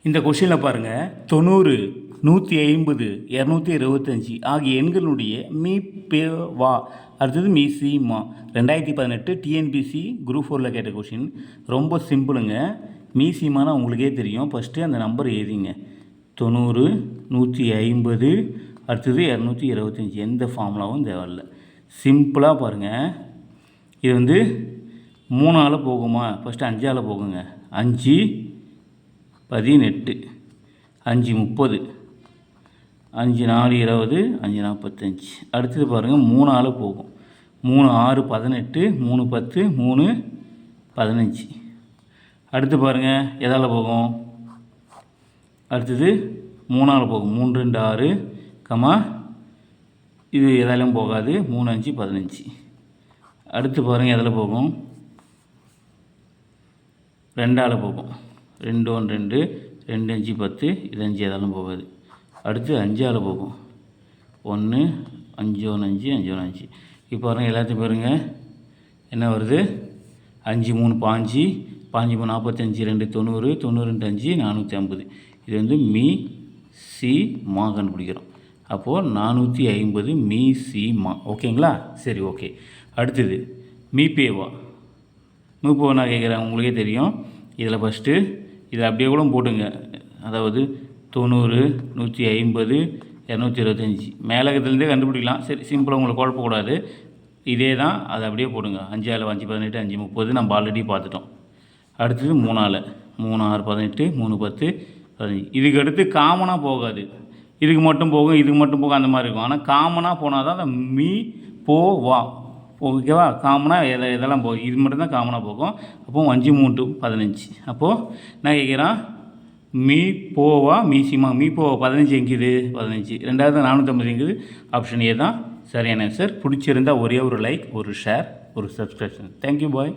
இந்த கொஷினில் பாருங்கள் 90, 150, 225 ஆகிய எண்களுடைய மீ பே வா அடுத்தது மீ சி மா 2018 டிஎன்பிசி குரூப் 4ல் கேட்ட கொஷின். ரொம்ப சிம்பிளுங்க. மீ சீமானா உங்களுக்கே தெரியும். ஃபஸ்ட்டு அந்த நம்பர் எழுதிங்க. 90, 150 அடுத்தது 225. எந்த ஃபார்முலாவும் தேவையில்லை. சிம்பிளாக பாருங்கள். இது வந்து 3ஆல் போகுமா? ஃபஸ்ட்டு 5ஆல் போகுங்க. 5 18, 5 30, 5 4 20, 5 45. அடுத்தது பாருங்கள் 3ஆல் போகும். 3 6 18, 3 10, 3 15. அடுத்து பாருங்கள் எதால் போகும்? அடுத்தது 3ஆல் போகும். 3 2 6 கமா இது எதாலும் போகாது. 3 5 15. அடுத்து பாருங்கள் எதில் போகும்? 2ஆல் போகும். 2 1 2, 2 5 10, இது 5 எதாலும் போகாது. அடுத்து 5ஆல் போகும். 1 5 1 5, 5 1 5. இப்போ பாருங்கள் எல்லாத்தையும் பாருங்க என்ன வருது? 5 3 5, 5 3 45, 2 90, 90 5 450. இது வந்து மீ சி மா கண்டுபிடிக்கிறோம். அப்போது 450 மீ சி மா. ஓகேங்களா? சரி, ஓகே. அடுத்தது மீ பேவா. மீ நான் கேட்குறேன், உங்களுக்கே தெரியும். இதில் ஃபஸ்ட்டு இதை அப்படியே கூட போட்டுங்க. அதாவது 90, 150, 225 மேலகத்துலேருந்தே கண்டுபிடிக்கலாம். சரி, சிம்பிளாக உங்களுக்கு குழப்பக்கூடாது. இதே தான், அதை அப்படியே போடுங்க. 5 5 18, 5 30 நம்ம ஆல்ரெடி பார்த்துட்டோம். அடுத்தது 3ஆல் 3 6 18, 3 10, 15. இதுக்கு அடுத்து காமனாக போகாது. இதுக்கு மட்டும் போகும், இதுக்கு மட்டும் போகும், அந்த மாதிரி இருக்கும். ஆனால் காமனாக போனால் தான் அந்த மீ போ வா. ஓகேவா? காமனாக இதெல்லாம் போகும். இது மட்டும்தான் காமனாக போகும். அப்போது 5 3 15. அப்போது நான் கேட்குறேன் மீ போவா மீ சிமா. மீ போவா 15 எங்குது? 15. 2450 எங்குது? ஆப்ஷன் ஏ தான் சரியான ஆன்சர். பிடிச்சிருந்தால் ஒரே ஒரு லைக், ஒரு ஷேர், ஒரு சப்ஸ்கிரிப்ஷன். Thank you bye.